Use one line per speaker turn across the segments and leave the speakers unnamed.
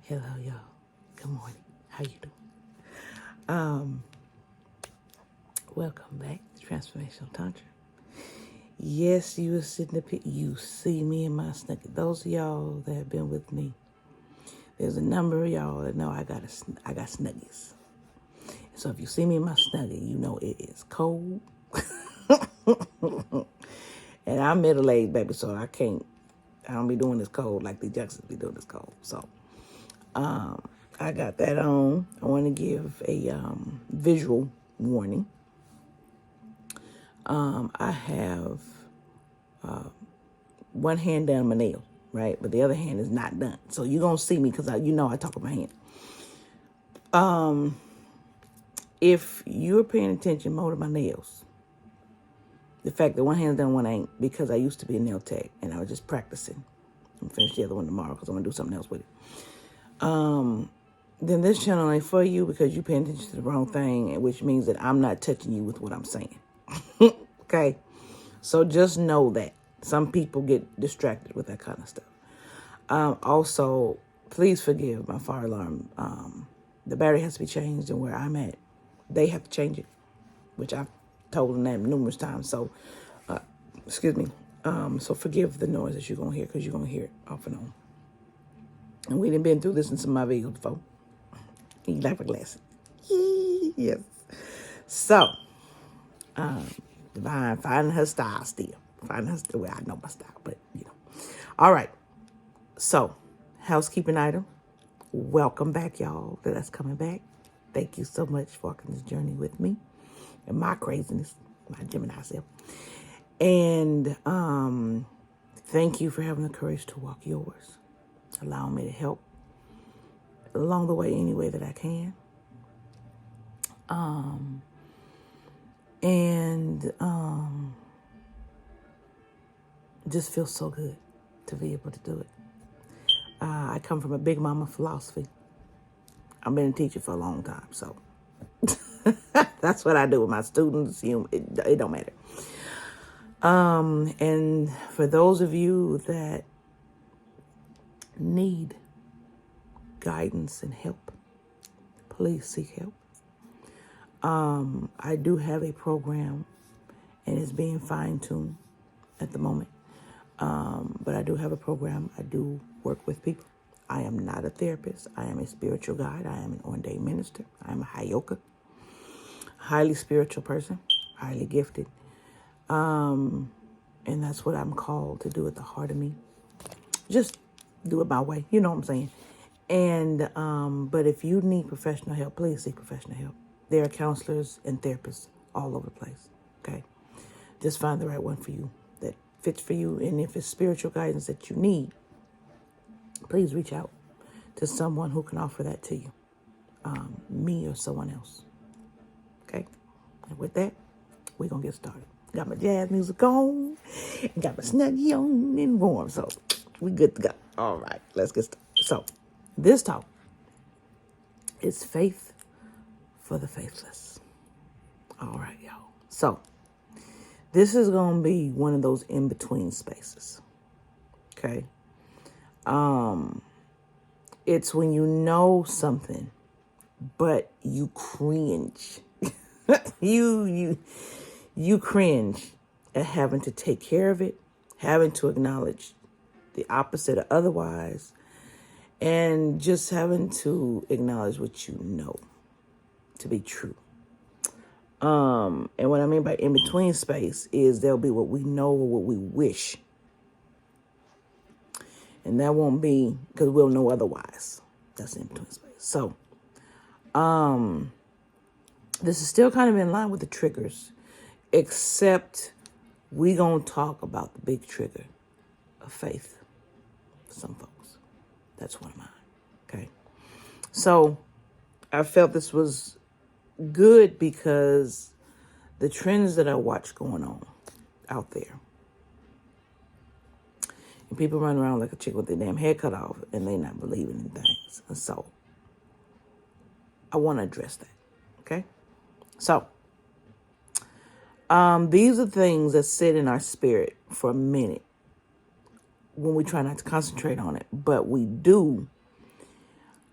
Hello, y'all. Good morning. How you doing? Welcome back to Transformational Tantra. Yes, you were sitting up here. You see me in my snuggie. Those of y'all that have been with me, there's a number of y'all that know I got snuggies. So if you see me in my snuggie, you know it is cold. And I'm middle-aged, baby, so I don't be doing this cold like the Jacksons be doing this cold. So I got that on. I want to give a visual warning. I have one hand done my nail, right? But the other hand is not done. So you're going to see me because I talk with my hand. If you're paying attention more to my nails, the fact that one hand's done, one ain't, because I used to be a nail tech and I was just practicing. I'm finish the other one tomorrow because I'm going to do something else with it. Then this channel ain't for you because you're paying attention to the wrong thing, which means that I'm not touching you with what I'm saying. Okay? So just know that. Some people get distracted with that kind of stuff. Also, please forgive my fire alarm. The battery has to be changed, and where I'm at, they have to change it, which I've told them that numerous times. So, excuse me. So forgive the noise that you're going to hear, because you're going to hear it off and on. And we done been through this in some of my videos before. You like my glasses? Yes. So, Divine finding her style still. Finding her still. Well, I know my style, but you know. All right. So, housekeeping item. Welcome back, y'all. That's coming back. Thank you so much for walking this journey with me and my craziness, my Gemini self. And thank you for having the courage to walk yours, allowing me to help along the way any way that I can. Just feels so good to be able to do it. I come from a big mama philosophy. I've been a teacher for a long time, so that's what I do with my students. It don't matter. And for those of you that need guidance and help, please seek help. I do have a program, and it's being fine-tuned at the moment. But I do have a program. I do work with people. I am not a therapist. I am a spiritual guide. I am an ordained minister. I am a Hayoka, highly spiritual person, highly gifted. And that's what I'm called to do at the heart of me. Just do it my way. You know what I'm saying? And, but if you need professional help, please seek professional help. There are counselors and therapists all over the place. Okay. Just find the right one for you that fits for you. And if it's spiritual guidance that you need, please reach out to someone who can offer that to you. Me or someone else. Okay. And with that, we're going to get started. Got my jazz music on, and got my snuggie on and warm. So we good to go. All right, let's get started. So this talk is faith for the faithless. All right, y'all. So this is going to be one of those in-between spaces. Okay. It's when you know something, but you cringe. You cringe at having to take care of it, having to acknowledge the opposite or otherwise, and just having to acknowledge what you know to be true. And what I mean by in-between space is there'll be what we know or what we wish. And that won't be because we'll know otherwise. That's in-between space. So, this is still kind of in line with the triggers, except we gonna talk about the big trigger of faith for some folks. That's one of mine. Okay. So I felt this was good because the trends that I watch going on out there, and people run around like a chick with their damn head cut off and they not believing in things. And so I want to address that. Okay. So these are things that sit in our spirit for a minute when we try not to concentrate on it, but we do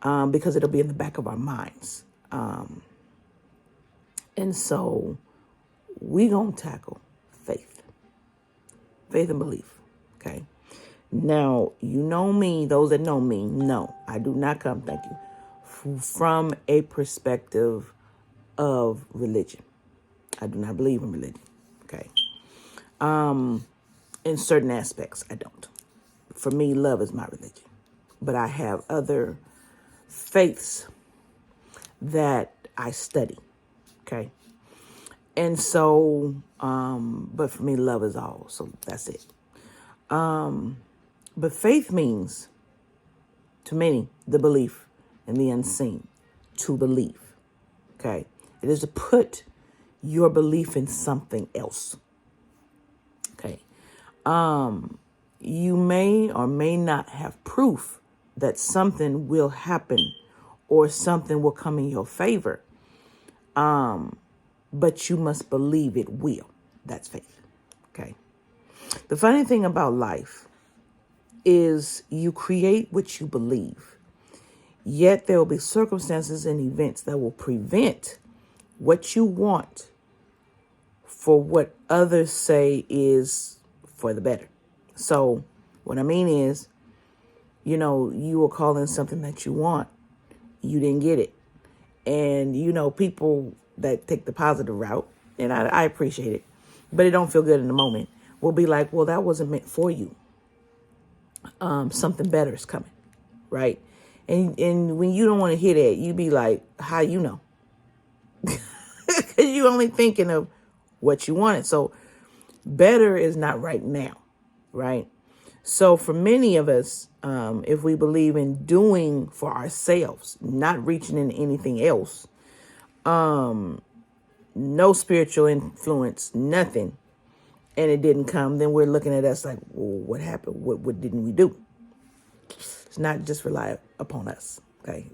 because it'll be in the back of our minds. And so we gonna tackle faith and belief. Okay. Now, you know me, those that know me, no, I do not come, thank you, from a perspective of religion. I do not believe in religion. Okay. In certain aspects, I don't. For me, love is my religion. But I have other faiths that I study. Okay. And so, but for me, love is all. So that's it. But faith means, to many, the belief in the unseen, to believe. Okay. It is to put your belief in something else. Okay. You may or may not have proof that something will happen or something will come in your favor. But you must believe it will. That's faith. Okay. The funny thing about life is you create what you believe, yet there will be circumstances and events that will prevent what you want for what others say is for the better. So what I mean is, you know, you were calling something that you want, you didn't get it. And, you know, people that take the positive route, and I appreciate it, but it don't feel good in the moment, will be like, well, that wasn't meant for you. Something better is coming, right? And when you don't want to hear that, you be like, how you know? Because you only thinking of what you wanted. So better is not right now, right? So for many of us, if we believe in doing for ourselves, not reaching into anything else, no spiritual influence, nothing, and it didn't come, then we're looking at us like, well, what happened? What didn't we do? It's not just rely upon us. Okay.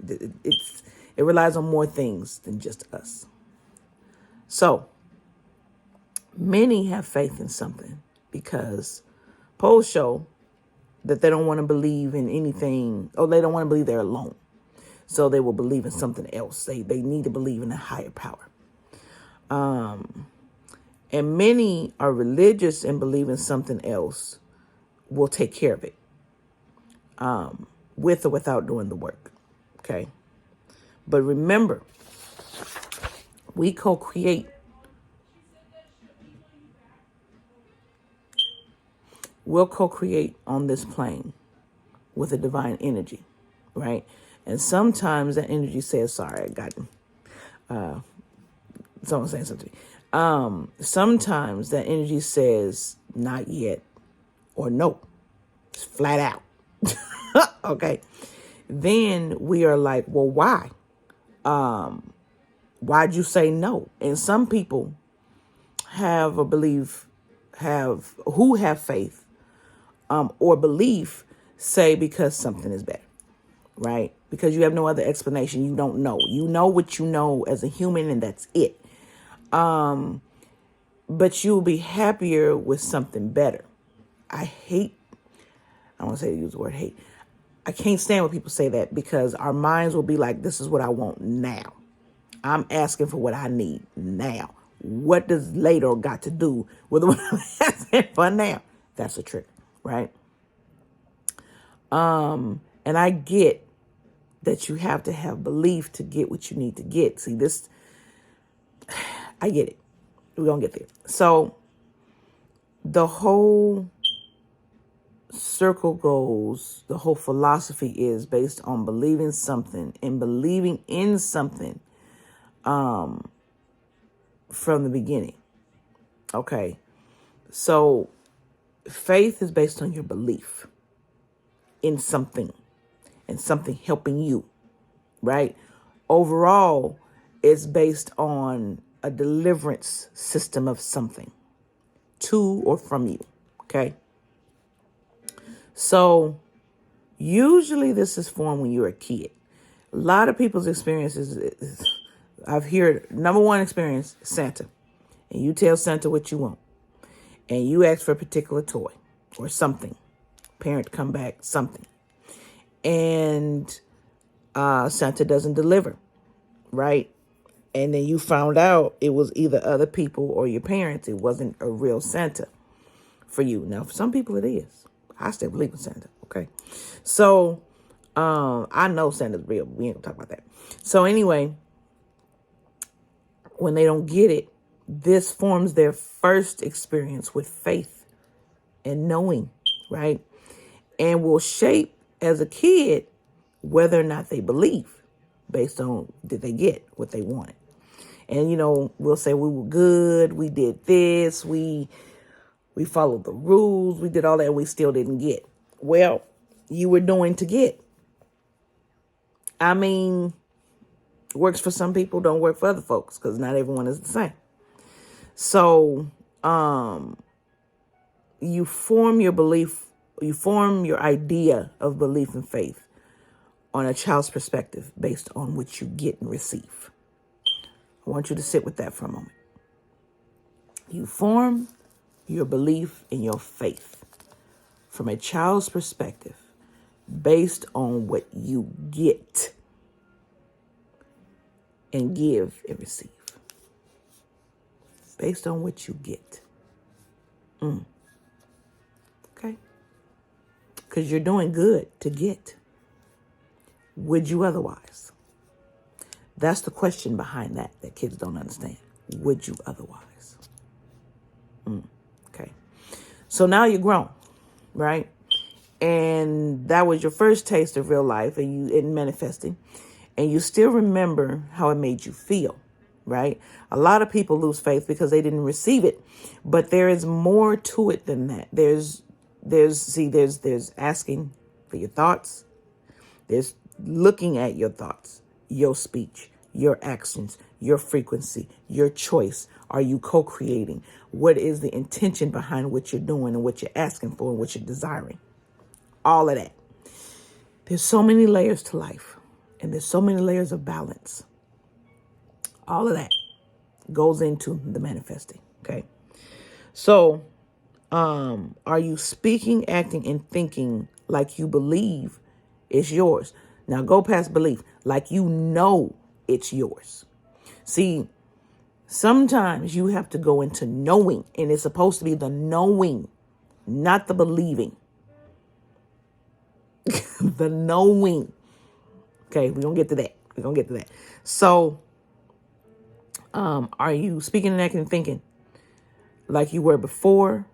It relies on more things than just us. So many have faith in something because polls show that they don't want to believe in anything, or they don't want to believe they're alone. So they will believe in something else. They need to believe in a higher power. And many are religious and believe in something else will take care of it, with or without doing the work. Okay. But remember, we co-create. We'll co-create on this plane with a divine energy, right? And sometimes that energy says, sorry, I got someone saying something to me. Sometimes that energy says, not yet, or no, it's flat out. Okay. Then we are like, well, why? Why'd you say no? And some people have faith, or belief, say because something is better, right? Because you have no other explanation. You don't know. You know what you know as a human, and that's it. But you'll be happier with something better. I don't want to use the word hate. I can't stand when people say that, because our minds will be like, this is what I want now. I'm asking for what I need now. What does later got to do with what I'm asking for now? That's a trick, right? And I get that you have to have belief to get what you need to get. See, this, I get it. We're going to get there. So the whole circle goes, the whole philosophy is based on believing something and believing in something from the beginning. Okay. So faith is based on your belief in something and something helping you, right? Overall, it's based on a deliverance system of something to or from you. Okay. So usually this is formed when you're a kid. A lot of people's experiences, I've heard, number one experience, Santa. And you tell Santa what you want. And you ask for a particular toy or something. Parent come back, something. And Santa doesn't deliver, right? And then you found out it was either other people or your parents. It wasn't a real Santa for you. Now, for some people it is. I still believe in Santa, okay? So, I know Santa's real, but we ain't gonna talk about that. So anyway, when they don't get it, this forms their first experience with faith and knowing, right? And will shape, as a kid, whether or not they believe based on did they get what they wanted. And, we'll say we were good, we did this, we followed the rules, we did all that, and we still didn't get. Well, you were doing to get. I mean, works for some people, don't work for other folks, because not everyone is the same. So, you form your idea of belief and faith on a child's perspective based on what you get and receive. I want you to sit with that for a moment. You form your belief and your faith from a child's perspective based on what you get and give and receive. Based on what you get. Okay? Because you're doing good to get. Would you otherwise? That's the question behind that kids don't understand. Would you otherwise? Okay. So now you're grown, right? And that was your first taste of real life and manifesting. And you still remember how it made you feel, right? A lot of people lose faith because they didn't receive it. But there is more to it than that. There's asking for your thoughts. There's looking at your thoughts, your speech, your actions, your frequency, your choice. Are you co-creating? What is the intention behind what you're doing and what you're asking for and what you're desiring? All of that. There's so many layers to life, and there's so many layers of balance. All of that goes into the manifesting, okay? So, are you speaking, acting, and thinking like you believe it's yours? Now go past belief, like you know it's yours. See, sometimes you have to go into knowing, and it's supposed to be the knowing, not the believing. The knowing. Okay, we're going to get to that. So, are you speaking and acting and thinking like you were before?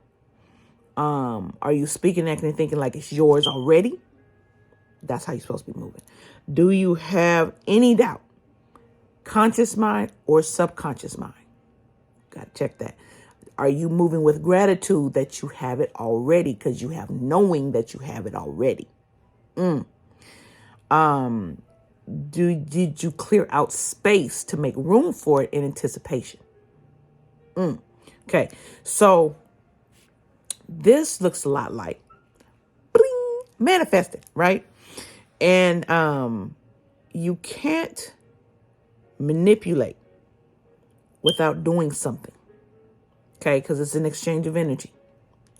Are you speaking, acting, and thinking like it's yours already? That's how you're supposed to be moving. Do you have any doubt? Conscious mind or subconscious mind? Got to check that. Are you moving with gratitude that you have it already because you have knowing that you have it already? Did you clear out space to make room for it in anticipation? Okay, so this looks a lot like bling, manifesting, right? And you can't manipulate without doing something, okay? Because it's an exchange of energy.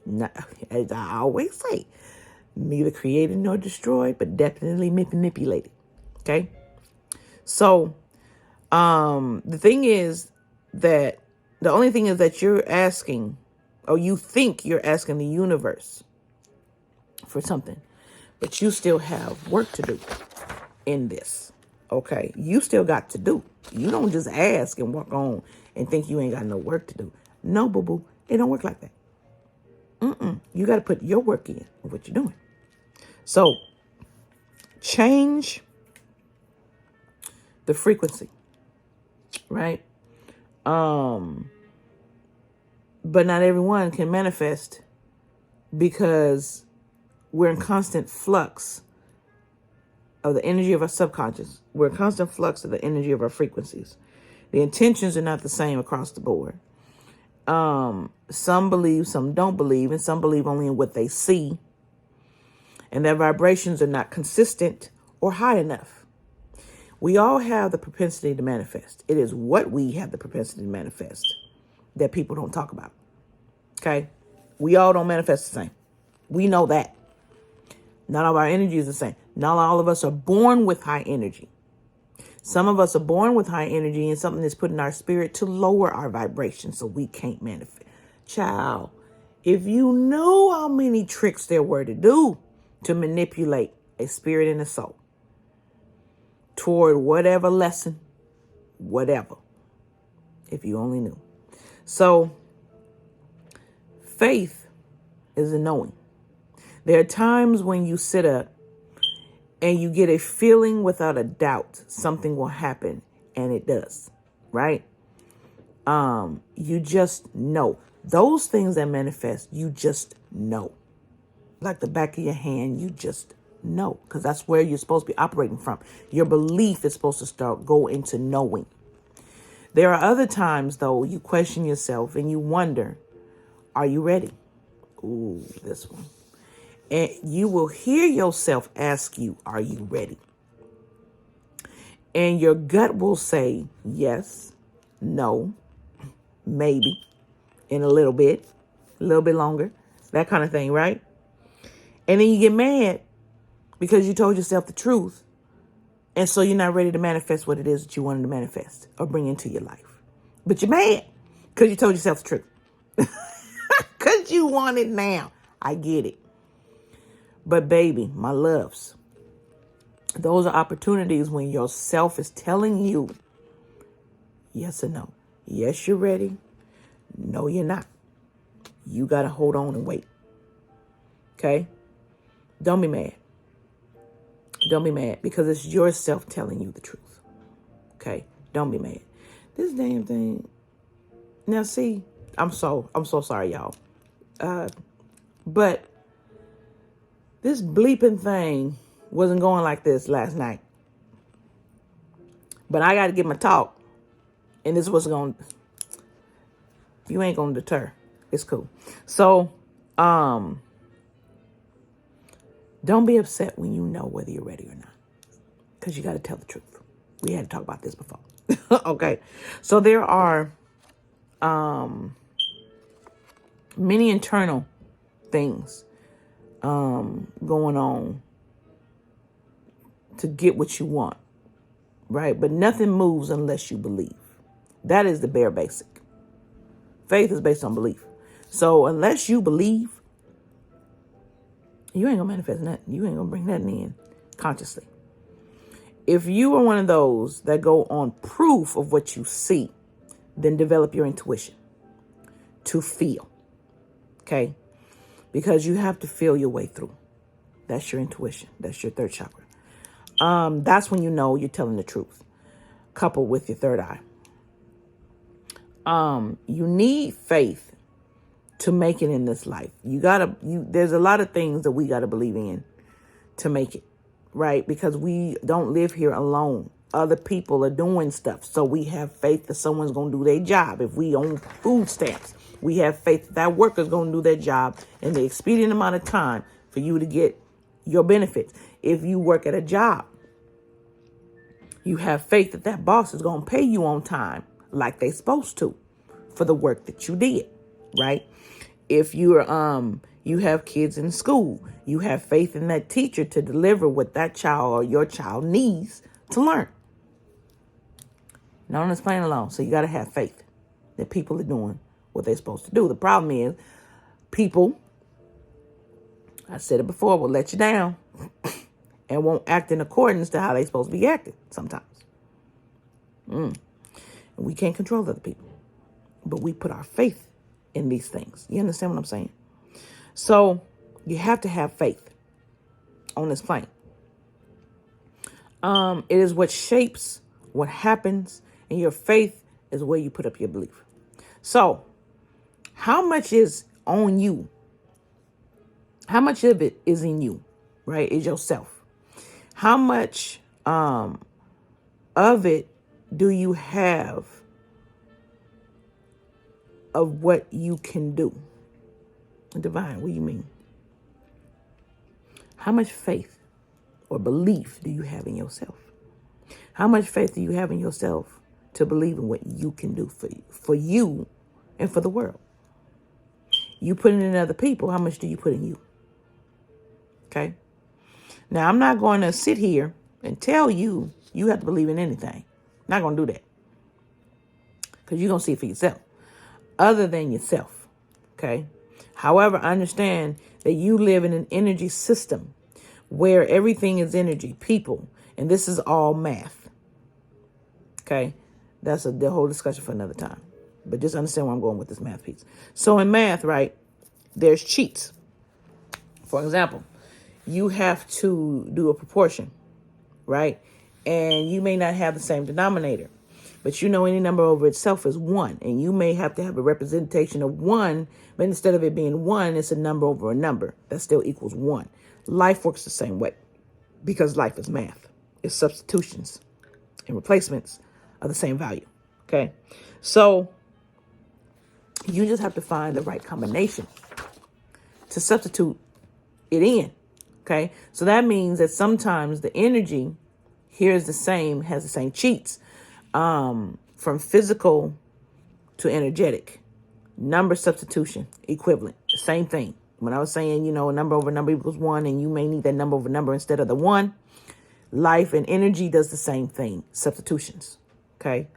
Not, as I always say, neither created nor destroyed, but definitely manipulated, okay? So the thing is that the only thing is that you're asking, or you think you're asking the universe for something, but you still have work to do in this. Okay, you still got to do. You don't just ask and walk on and think you ain't got no work to do. No, boo-boo, it don't work like that. You got to put your work in of what you're doing. So, change the frequency, right? But not everyone can manifest because we're in constant flux of the energy of our subconscious. We're in constant flux of the energy of our frequencies. The intentions are not the same across the board. Some believe, some don't believe, and some believe only in what they see. And their vibrations are not consistent or high enough. We all have the propensity to manifest. It is what we have the propensity to manifest that people don't talk about. Okay? We all don't manifest the same. We know that. None of our energy is the same. Not all of us are born with high energy. Some of us are born with high energy and something is put in our spirit to lower our vibration so we can't manifest. Child, if you knew how many tricks there were to do to manipulate a spirit and a soul toward whatever lesson, whatever, if you only knew. So faith is a knowing. There are times when you sit up and you get a feeling without a doubt something will happen, and it does, right? You just know. Those things that manifest, you just know. Like the back of your hand, you just know, because that's where you're supposed to be operating from. Your belief is supposed to go into knowing. There are other times, though, you question yourself and you wonder, are you ready? Ooh, this one. And you will hear yourself ask you, are you ready? And your gut will say, yes, no, maybe, in a little bit longer, that kind of thing, right? And then you get mad because you told yourself the truth. And so you're not ready to manifest what it is that you wanted to manifest or bring into your life. But you're mad because you told yourself the truth. Because you want it now. I get it. But baby, my loves, those are opportunities when yourself is telling you yes or no. Yes, you're ready. No, you're not. You got to hold on and wait. Okay? Don't be mad. Don't be mad because it's yourself telling you the truth. Okay? Don't be mad. This damn thing. Now see, I'm so sorry, y'all. But this bleeping thing wasn't going like this last night. But I got to get my talk. And this was going to, you ain't going to deter. It's cool. So, don't be upset when you know whether you're ready or not. Because you got to tell the truth. We had to talk about this before. Okay. So there are many internal things going on to get what you want, right? But nothing moves unless you believe. That is the bare basic. Faith is based on belief. So unless you believe, you ain't gonna manifest nothing. You ain't gonna bring nothing in consciously. If you are one of those that go on proof of what you see, then develop your intuition to feel. Okay? Because you have to feel your way through. That's your intuition. That's your third chakra. That's when you know you're telling the truth, coupled with your third eye. You need faith to make it in this life. There's a lot of things that we gotta believe in to make it, right? Because we don't live here alone. Other people are doing stuff. So we have faith that someone's going to do their job. If we own food stamps, we have faith that worker's going to do their job in the expedient amount of time for you to get your benefits. If you work at a job, you have faith that that boss is going to pay you on time like they're supposed to for the work that you did, right? If you have kids in school, you have faith in that teacher to deliver what that child or your child needs to learn. Not on this plane alone. So you got to have faith that people are doing what they're supposed to do. The problem is people, I said it before, will let you down and won't act in accordance to how they're supposed to be acting sometimes. And we can't control other people, but we put our faith in these things. You understand what I'm saying? So you have to have faith on this plane. It is what shapes what happens, and your faith is where you put up your belief. So how much is on you? How much of it is in you, right? Is yourself. How much of it do you have of what you can do? Divine, what do you mean? How much faith or belief do you have in yourself? How much faith do you have in yourself to believe in what you can do for you and for the world? You put it in other people. How much do you put in you? Okay. Now, I'm not going to sit here and tell you you have to believe in anything. Not going to do that, because you're going to see it for yourself, other than yourself. Okay. However, understand that you live in an energy system where everything is energy, people, and this is all math. Okay. That's the whole discussion for another time. But just understand where I'm going with this math piece. So in math, right, there's cheats. For example, you have to do a proportion, right? And you may not have the same denominator, but you know any number over itself is 1. And you may have to have a representation of 1, but instead of it being 1, it's a number over a number. That still equals 1. Life works the same way, because life is math. It's substitutions and replacements of the same value. Okay. So you just have to find the right combination to substitute it in. Okay. So that means that sometimes the energy here is the same, has the same cheats, from physical to energetic. Number substitution, equivalent, same thing. When I was saying, a number over number equals 1, and you may need that number over number instead of the 1, life and energy does the same thing, substitutions. Okay.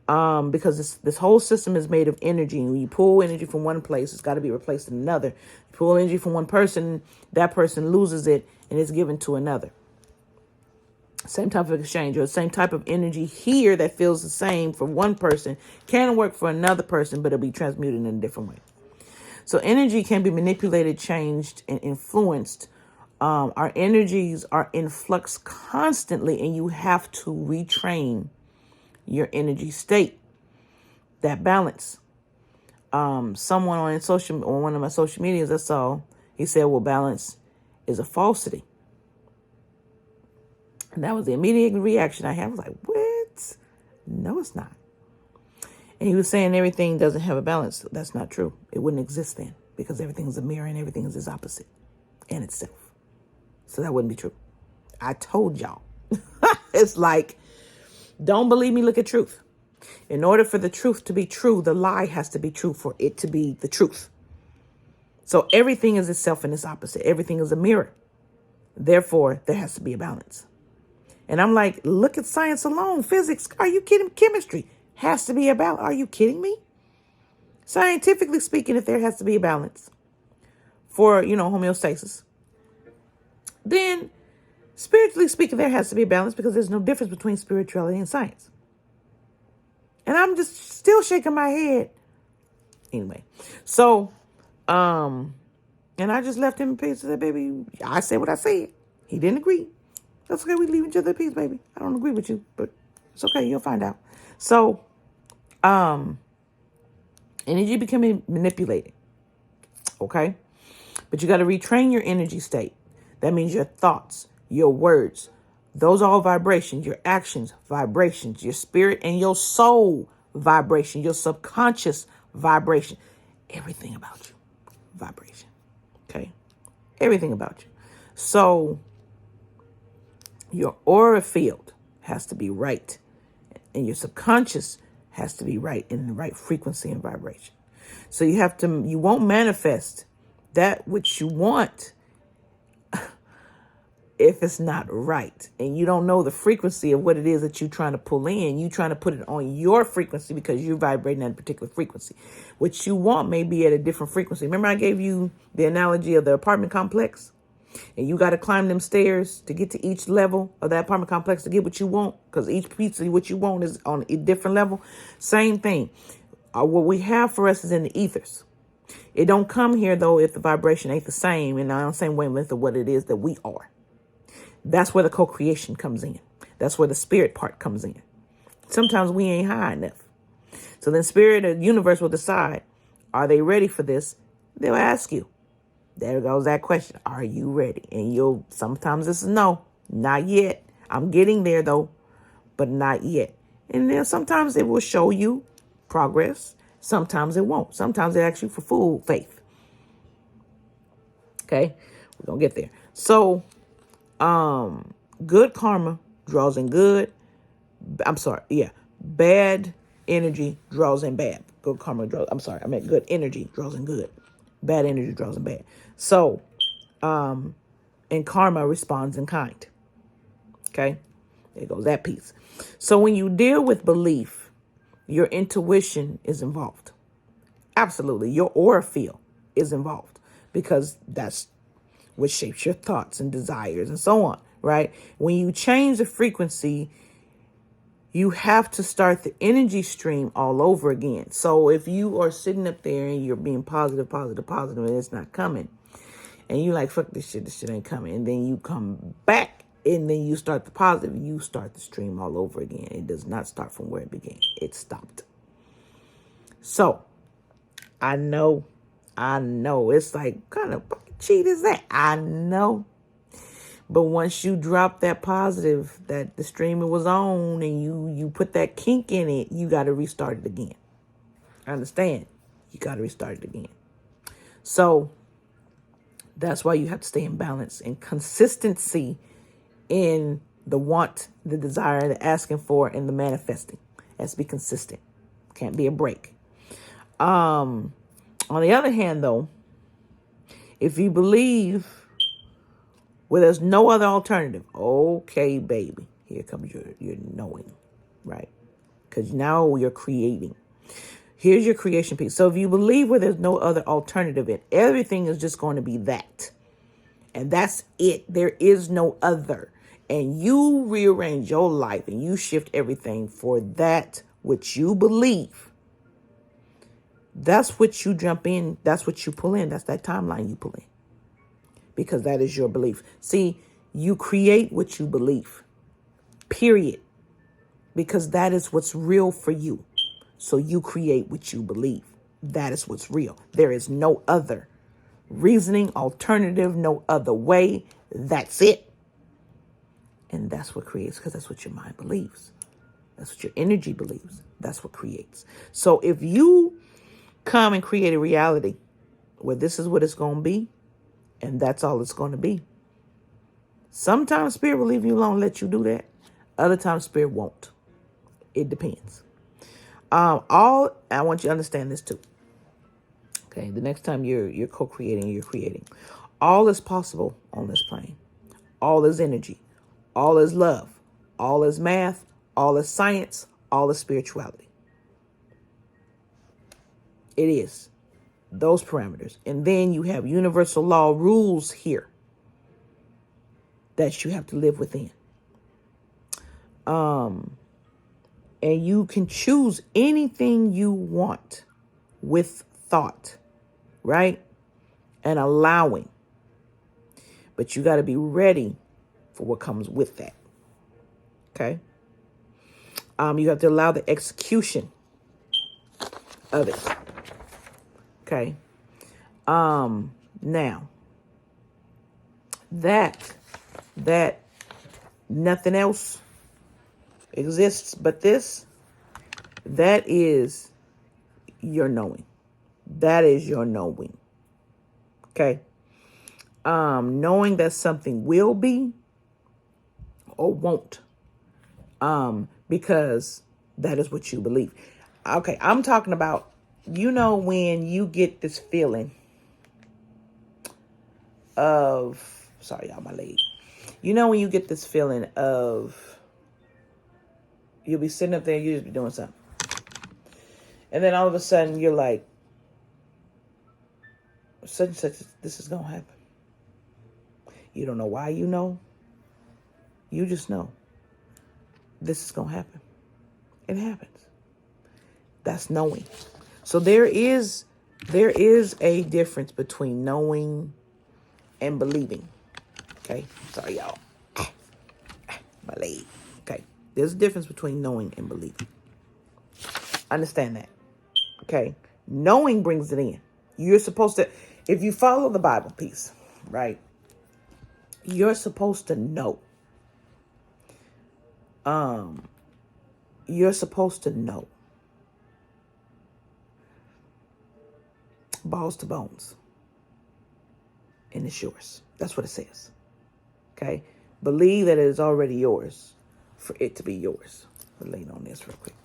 Because this whole system is made of energy. And when you pull energy from one place, it's got to be replaced in another. You pull energy from one person, that person loses it and it's given to another. Same type of exchange, or the same type of energy here that feels the same for one person can work for another person, but it'll be transmuted in a different way. So energy can be manipulated, changed, and influenced. Our energies are in flux constantly, and you have to retrain your energy state, that balance. Someone on one of my social medias I saw, he said, well, balance is a falsity. And that was the immediate reaction I had. I was like, what? No, it's not. And he was saying everything doesn't have a balance. That's not true. It wouldn't exist then, because everything is a mirror and everything is its opposite and itself. So that wouldn't be true. I told y'all. It's like, don't believe me, look at truth. In order for the truth to be true, the lie has to be true for it to be the truth. So everything is itself and its opposite. Everything is a mirror. Therefore, there has to be a balance. And I'm like, look at science alone. Physics. Are you kidding? Chemistry has to be a balance. Are you kidding me? Scientifically speaking, if there has to be a balance for, homeostasis, then spiritually speaking, there has to be a balance, because there's no difference between spirituality and science. And I'm just still shaking my head. Anyway, so, and I just left him in peace. I said, baby, I said what I said. He didn't agree. That's okay. We leave each other in peace, baby. I don't agree with you, but it's okay. You'll find out. So, energy becoming manipulated. Okay. But you got to retrain your energy state. That means your thoughts, your words, those are all vibrations, your actions, vibrations, your spirit and your soul vibration, your subconscious vibration, everything about you, vibration. Okay. Everything about you. So your aura field has to be right, and your subconscious has to be right, in the right frequency and vibration. So you won't manifest that which you want if it's not right, and you don't know the frequency of what it is that you're trying to pull in. You're trying to put it on your frequency because you're vibrating at a particular frequency. What you want may be at a different frequency. Remember I gave you the analogy of the apartment complex, and you got to climb them stairs to get to each level of that apartment complex to get what you want, because each piece of what you want is on a different level. Same thing. What we have for us is in the ethers. It don't come here, though, if the vibration ain't the same and on the same wavelength of what it is that we are. That's where the co-creation comes in. That's where the spirit part comes in. Sometimes we ain't high enough. So then spirit or the universe will decide, are they ready for this? They'll ask you. There goes that question. Are you ready? And sometimes it's no, not yet. I'm getting there though, but not yet. And then sometimes it will show you progress. Sometimes it won't. Sometimes it asks you for full faith. Okay. We're going to get there. So, good karma draws in good. Bad energy draws in bad. Good karma good energy draws in good. Bad energy draws in bad. So, And karma responds in kind. Okay? There goes that piece. So when you deal with belief, your intuition is involved. Absolutely. Your aura field is involved because that's what shapes your thoughts and desires and so on, right? When you change the frequency, you have to start the energy stream all over again. So if you are sitting up there and you're being positive, positive, positive, and it's not coming, and you like, fuck this shit ain't coming, and then you come back and then you start the positive, you start the stream all over again. It does not start from where it began. It stopped. So I know. It's like, kind of fucking cheat is that? I know. But once you drop that positive, that the streamer was on, and you put that kink in it, you got to restart it again. I understand. You got to restart it again. So that's why you have to stay in balance and consistency in the want, the desire, the asking for, and the manifesting. It has to be consistent. Can't be a break. On the other hand, though, if you believe where there's no other alternative, okay, baby, here comes your knowing, right? Because now you're creating. Here's your creation piece. So if you believe where there's no other alternative, everything is just going to be that. And that's it. There is no other. And you rearrange your life and you shift everything for that which you believe. That's what you jump in. That's what you pull in. That's that timeline you pull in. Because that is your belief. See, you create what you believe. Period. Because that is what's real for you. So you create what you believe. That is what's real. There is no other reasoning, alternative, no other way. That's it. And that's what creates, because that's what your mind believes. That's what your energy believes. That's what creates. So if you come and create a reality where this is what it's going to be, and that's all it's going to be, sometimes spirit will leave you alone and let you do that. Other times spirit won't. It depends. I want you to understand this too. Okay, the next time you're co-creating, you're creating. All is possible on this plane. All is energy. All is love. All is math. All is science. All is spirituality. It is those parameters. And then you have universal law rules here that you have to live within. And you can choose anything you want with thought, right? And allowing. But you got to be ready for what comes with that. Okay? You have to allow the execution of it. Okay? Now, that nothing else exists but this, that is your knowing. That is your knowing. Okay? Knowing that something will be or won't. Because that is what you believe. Okay, I'm talking about, when you get this feeling of, sorry, y'all, my leg. When you get this feeling of, you'll be sitting up there, you just be doing something. And then all of a sudden you're like, such and such, this is going to happen. You don't know why you know. You just know. This is going to happen. It happens. That's knowing. So there is a difference between knowing and believing. Okay? Sorry, y'all. My leg. Okay. There's a difference between knowing and believing. Understand that. Okay? Knowing brings it in. You're supposed to, if you follow the Bible piece, right? You're supposed to know. You're supposed to know. Balls to bones. And it's yours. That's what it says. Okay? Believe that it is already yours for it to be yours. We're laying on this real quick.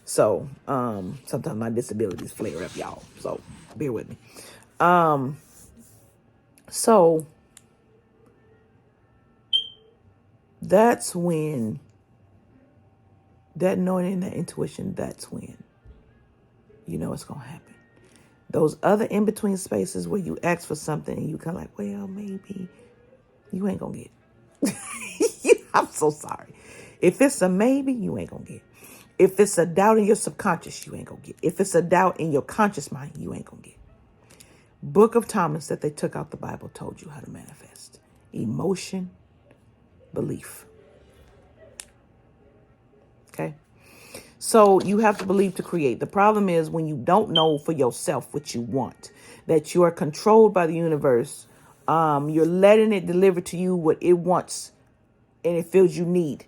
So, sometimes my disabilities flare up, y'all. So, bear with me. So, that's when that knowing and that intuition, that's when you know it's going to happen. Those other in-between spaces where you ask for something and you kind of like, well, maybe you ain't going to get it. I'm so sorry. If it's a maybe, you ain't going to get it. If it's a doubt in your subconscious, you ain't going to get it. If it's a doubt in your conscious mind, you ain't going to get it. Book of Thomas that they took out the Bible told you how to manifest. Emotion, belief. Okay? So you have to believe to create. The problem is when you don't know for yourself what you want, that you are controlled by the universe. You're letting it deliver to you what it wants and it feels you need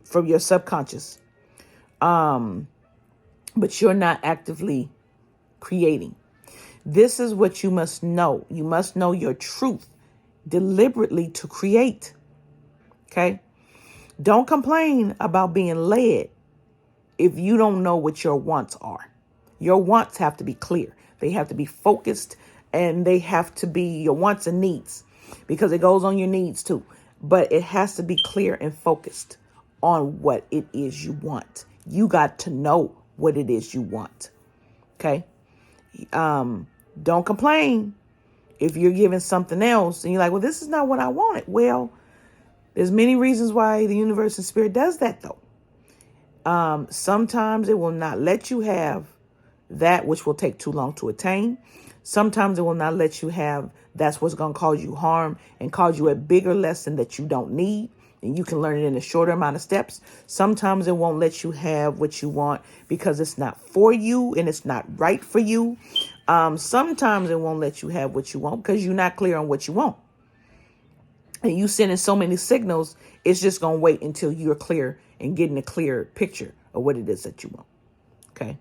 from your subconscious. But you're not actively creating. This is what you must know. You must know your truth deliberately to create. Okay? Don't complain about being led if you don't know what your wants are. Your wants have to be clear. They have to be focused, and they have to be your wants and needs, because it goes on your needs too. But it has to be clear and focused on what it is you want. You got to know what it is you want. Okay? Don't complain if you're given something else and you're like, well, this is not what I wanted. Well, there's many reasons why the universe and spirit does that, though. Sometimes it will not let you have that which will take too long to attain. Sometimes it will not let you have that's what's going to cause you harm and cause you a bigger lesson that you don't need. And you can learn it in a shorter amount of steps. Sometimes it won't let you have what you want because it's not for you and it's not right for you. Sometimes it won't let you have what you want because you're not clear on what you want. And you sending so many signals, it's just going to wait until you're clear and getting a clear picture of what it is that you want. Okay.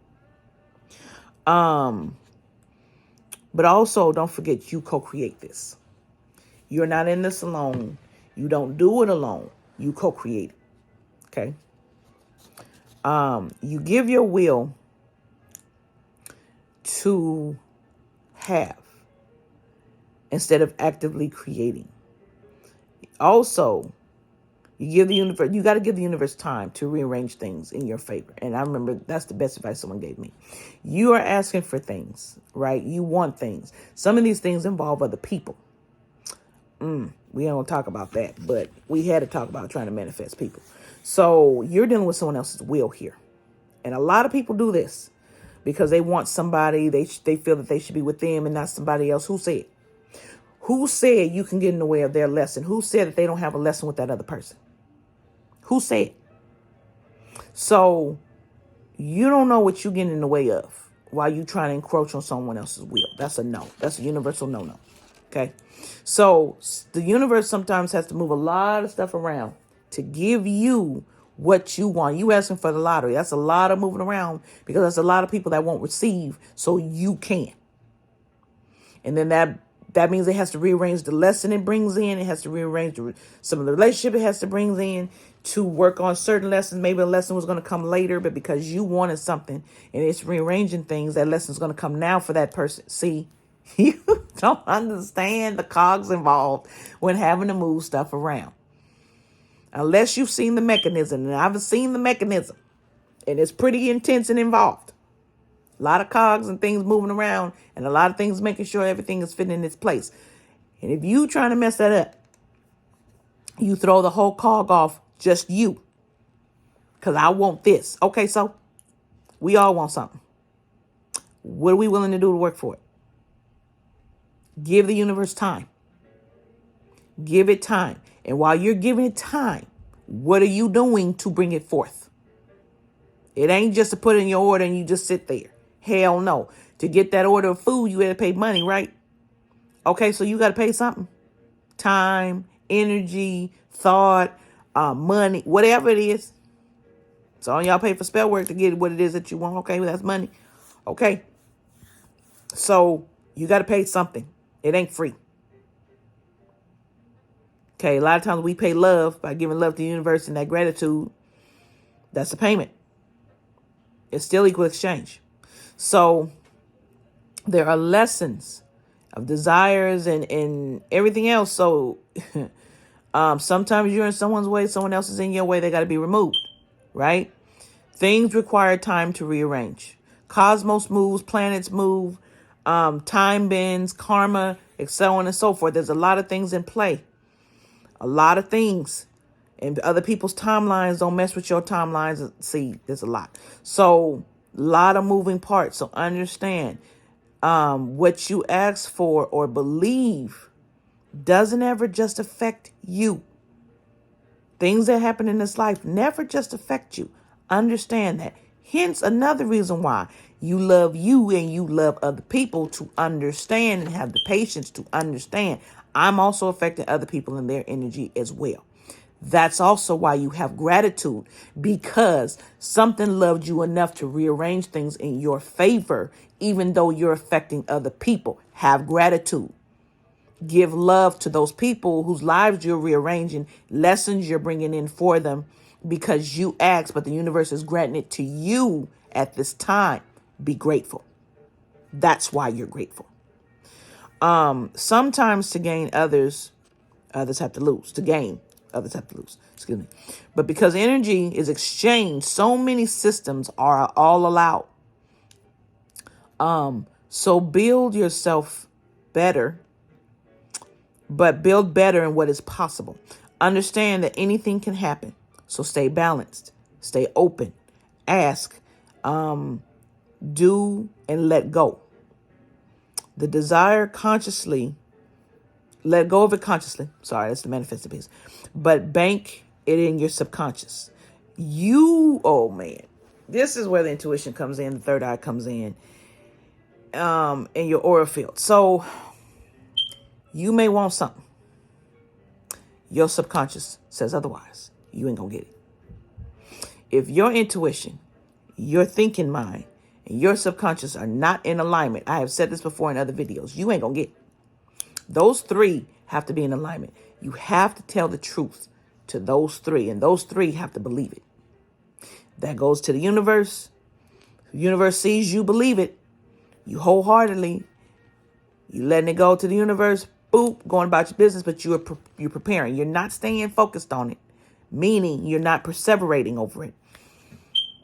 But also don't forget you co-create this. You're not in this alone. You don't do it alone. You co-create it. Okay. You give your will to have instead of actively creating. Also, you got to give the universe time to rearrange things in your favor. And I remember that's the best advice someone gave me. You are asking for things, right? You want things. Some of these things involve other people. We don't talk about that, but we had to talk about trying to manifest people. So you're dealing with someone else's will here. And a lot of people do this because they want somebody, they feel that they should be with them and not somebody else. Who said? Who said you can get in the way of their lesson? Who said that they don't have a lesson with that other person? Who said? So you don't know what you're getting in the way of while you trying to encroach on someone else's will. That's a no. That's a universal no-no. Okay. So the universe sometimes has to move a lot of stuff around to give you what you want. You asking for the lottery. That's a lot of moving around because there's a lot of people that won't receive so you can. And then that means it has to rearrange the lesson it brings in. It has to rearrange some of the relationship it has to bring in to work on certain lessons. Maybe a lesson was going to come later, but because you wanted something and it's rearranging things, that lesson is going to come now for that person. See, you don't understand the cogs involved when having to move stuff around. Unless you've seen the mechanism, and I've seen the mechanism, and it's pretty intense and involved. A lot of cogs and things moving around, and a lot of things making sure everything is fitting in its place. And if you trying to mess that up, you throw the whole cog off, just you. Because I want this. Okay, so we all want something. What are we willing to do to work for it? Give the universe time. Give it time. And while you're giving it time, what are you doing to bring it forth? It ain't just to put in your order and you just sit there. Hell no. To get that order of food, you had to pay money, right? Okay, so you got to pay something. Time, energy, thought, money, whatever it is. So y'all pay for spell work to get what it is that you want. Okay, well, that's money. Okay. So you got to pay something. It ain't free. Okay, a lot of times we pay love by giving love to the universe and that gratitude. That's a payment. It's still equal exchange. So there are lessons of desires and everything else. So Sometimes you're in someone's way, someone else is in your way, they got to be removed, right? Things require time to rearrange. Cosmos moves, planets move, time bends, karma, and so on and so forth. There's a lot of things in play. A lot of things. And other people's timelines don't mess with your timelines. See, there's a lot. So, a lot of moving parts. So, understand what you ask for or believe doesn't ever just affect you. Things that happen in this life never just affect you. Understand that. Hence, another reason why you love you and you love other people, to understand and have the patience to understand. I'm also affecting other people in their energy as well. That's also why you have gratitude, because something loved you enough to rearrange things in your favor, even though you're affecting other people. Have gratitude. Give love to those people whose lives you're rearranging, lessons you're bringing in for them because you asked, but the universe is granting it to you at this time. Be grateful. That's why you're grateful. Sometimes to gain others have to lose. To gain, others have to lose. Excuse me. But because energy is exchanged, so many systems are all allowed. So build yourself better, but build better in what is possible. Understand that anything can happen. So stay balanced, stay open, ask, do, and let go. The desire consciously, let go of it consciously. Sorry, that's the manifested piece. But bank it in your subconscious. Oh man, this is where the intuition comes in, the third eye comes in your aura field. So you may want something. Your subconscious says otherwise. You ain't gonna get it. If your intuition, your thinking mind, and your subconscious are not in alignment, I have said this before in other videos, you ain't gonna get it. Those three have to be in alignment. You have to tell the truth to those three, and those three have to believe it. That goes to the universe. The universe sees you believe it. You wholeheartedly, you letting it go to the universe, boop, going about your business, but you're preparing. You're not staying focused on it, meaning you're not perseverating over it,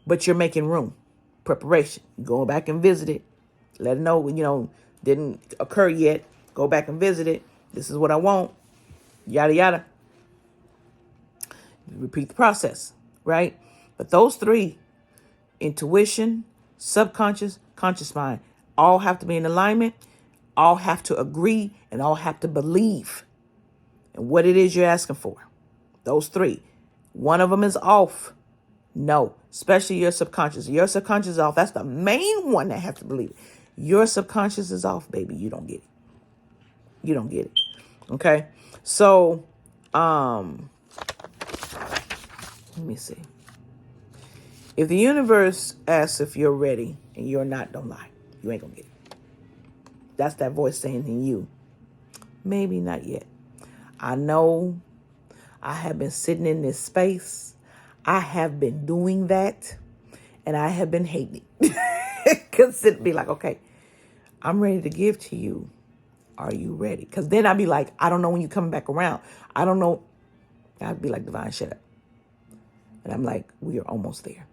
but you're making room, preparation. Going back and visit it. Let it know, didn't occur yet. Go back and visit it. This is what I want. Yada, yada. Repeat the process, right? But those three, intuition, subconscious, conscious mind, all have to be in alignment, all have to agree, and all have to believe in what it is you're asking for. Those three. One of them is off. No, especially your subconscious. Your subconscious is off. That's the main one that has to believe it. Your subconscious is off, baby. You don't get it. You don't get it. Okay? So, let me see. If the universe asks if you're ready and you're not, don't lie. You ain't gonna get it. That's that voice saying in you, maybe not yet. I know I have been sitting in this space. I have been doing that, and I have been hating it. Because it'd be like, okay, I'm ready to give to you. Are you ready? Because then I'd be like, I don't know when you're coming back around. I don't know. I'd be like, Divine, shut up. And I'm like, we are almost there.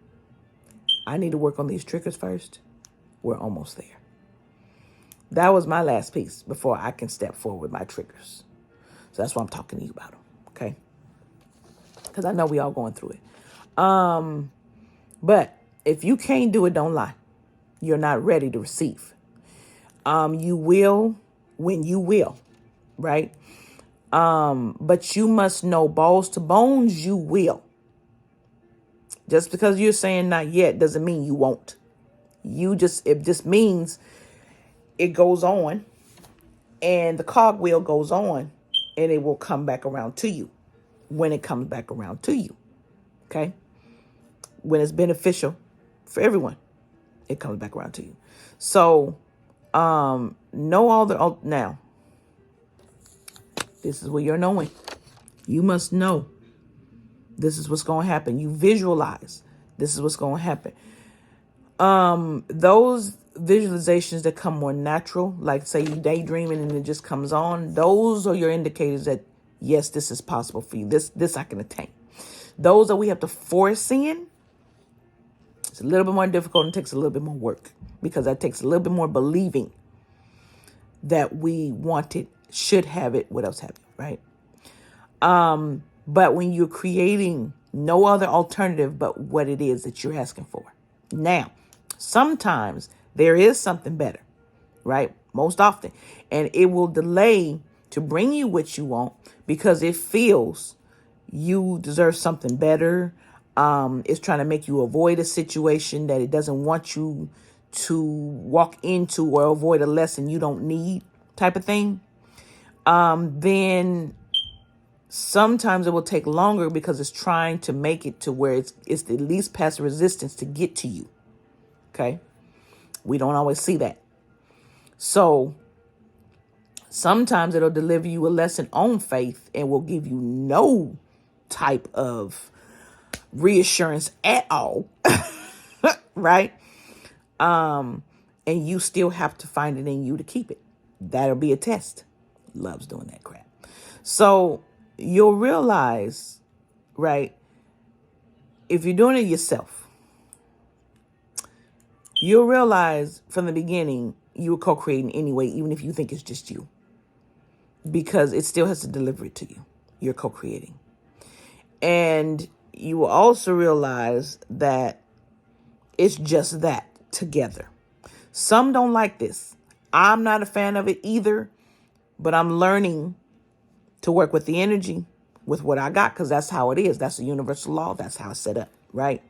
I need to work on these triggers first. We're almost there. That was my last piece before I can step forward with my triggers. So that's why I'm talking to you about them. Okay? Because I know we all going through it. But if you can't do it, don't lie. You're not ready to receive. You will when you will, right? But you must know balls to bones, you will. Just because you're saying not yet doesn't mean you won't. It just means it goes on and the cogwheel goes on and it will come back around to you when it comes back around to you. Okay? When it's beneficial for everyone, it comes back around to you. So, know all the, now, this is what you're knowing. You must know this is what's going to happen. You visualize this is what's going to happen. Those visualizations that come more natural, like say you daydreaming and it just comes on, those are your indicators that yes, this is possible for you. This I can attain. Those that we have to force in, it's a little bit more difficult and takes a little bit more work, because that takes a little bit more believing that we want it, should have it, what else have you, right? But when you're creating no other alternative but what it is that you're asking for. Now, sometimes there is something better, right? Most often. And it will delay to bring you what you want because it feels you deserve something better. It's trying to make you avoid a situation that it doesn't want you to walk into, or avoid a lesson you don't need, type of thing. Then sometimes it will take longer because it's trying to make it to where it's the least past resistance to get to you. Okay. We don't always see that. So sometimes it'll deliver you a lesson on faith and will give you no type of reassurance at all. Right. And you still have to find it in you to keep it. That'll be a test. Loves doing that crap. So you'll realize, right, if you're doing it yourself, you'll realize from the beginning you were co-creating anyway, even if you think it's just you, because it still has to deliver it to you. You're co-creating. And you will also realize that it's just that together. Some don't like this. I'm not a fan of it either, but I'm learning to work with the energy, with what I got, because that's how it is. That's a universal law. That's how it's set up, right?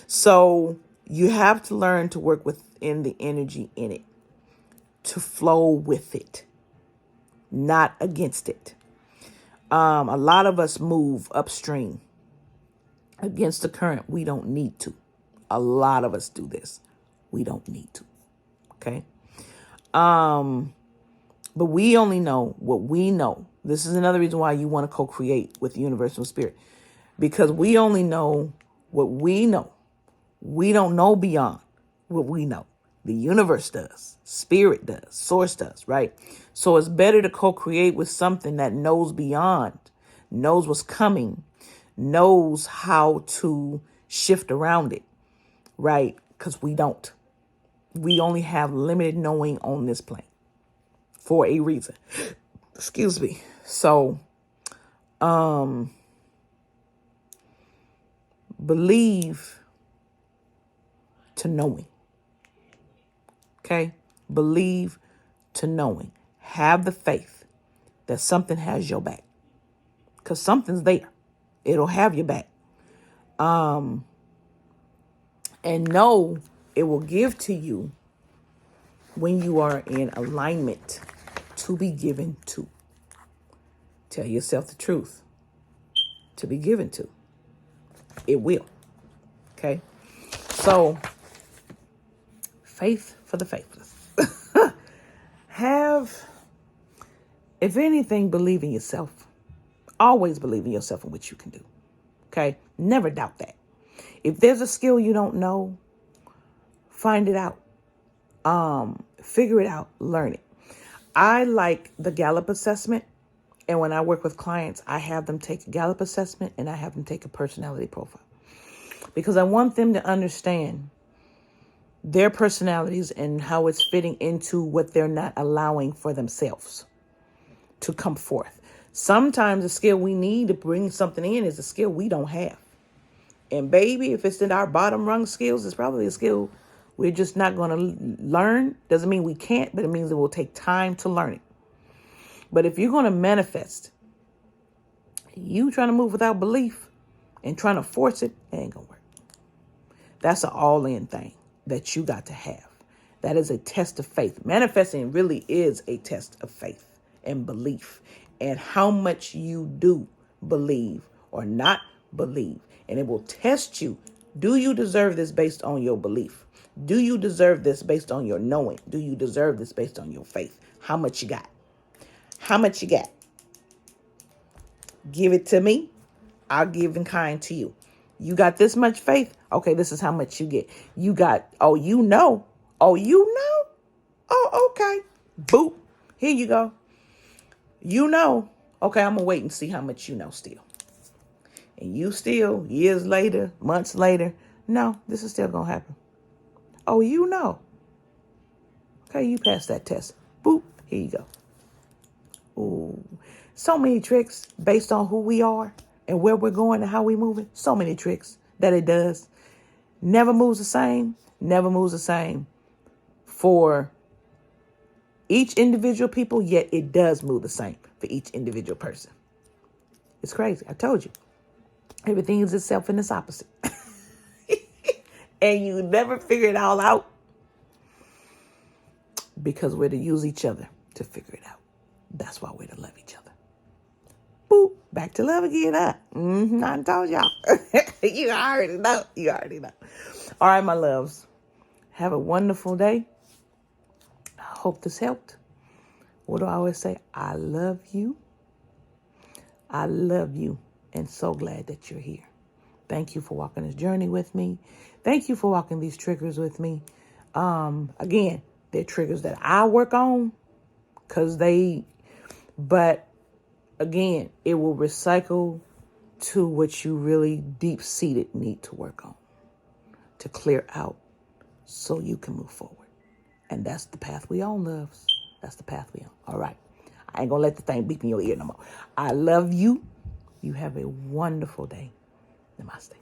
So you have to learn to work within the energy in it, to flow with it, not against it. A lot of us move upstream against the current. We don't need to. A lot of us do this. We don't need to. Okay. But we only know what we know. This is another reason why you want to co-create with the universal spirit, because we only know what we know. We don't know beyond what we know. The universe does, spirit does, source does, right? So it's better to co-create with something that knows beyond, knows what's coming, knows how to shift around it, right? Because we don't. We only have limited knowing on this plane for a reason. Excuse me. So, believe to knowing. Okay? Believe to knowing. Have the faith that something has your back. Because something's there. It'll have your back. And know it will give to you when you are in alignment to be given to. Tell yourself the truth. To be given to. It will. Okay? So, faith for the faithless. If anything, believe in yourself. Always believe in yourself and what you can do. Okay? Never doubt that. If there's a skill you don't know, find it out. Figure it out. Learn it. I like the Gallup assessment. And when I work with clients, I have them take a Gallup assessment and I have them take a personality profile. Because I want them to understand their personalities and how it's fitting into what they're not allowing for themselves to come forth. Sometimes the skill we need to bring something in is a skill we don't have. And baby, if it's in our bottom rung skills, it's probably a skill we're just not going to learn. Doesn't mean we can't, but it means it will take time to learn it. But if you're going to manifest, you trying to move without belief and trying to force it, it ain't going to work. That's an all-in thing that you got to have. That is a test of faith. Manifesting really is a test of faith and belief, and how much you do believe or not believe. And it will test you. Do you deserve this based on your belief? Do you deserve this based on your knowing? Do you deserve this based on your faith? How much you got? How much you got? Give it to me. I'll give in kind to you. You got this much faith? Okay, this is how much you get. You got, oh, you know. Oh, you know? Oh, okay. Boop. Here you go. You know. Okay, I'm going to wait and see how much you know still. And you still, years later, months later, no, this is still going to happen. Oh, you know. Okay, you passed that test. Boop, here you go. Ooh, so many tricks based on who we are and where we're going and how we're moving. So many tricks that it does. Never moves the same. Never moves the same for each individual people, yet it does move the same for each individual person. It's crazy. I told you. Everything is itself and its opposite. And you never figure it all out because we're to use each other to figure it out. That's why we're to love each other. Boop. Back to love again, huh? I told y'all. You already know. You already know. All right, my loves. Have a wonderful day. I hope this helped. What do I always say? I love you. I love you. And so glad that you're here. Thank you for walking this journey with me. Thank you for walking these triggers with me. Again, they're triggers that I work on but again, it will recycle to what you really deep-seated need to work on to clear out so you can move forward. And that's the path we on, loves. That's the path we on. All right. I ain't going to let the thing beep in your ear no more. I love you. You have a wonderful day. Namaste.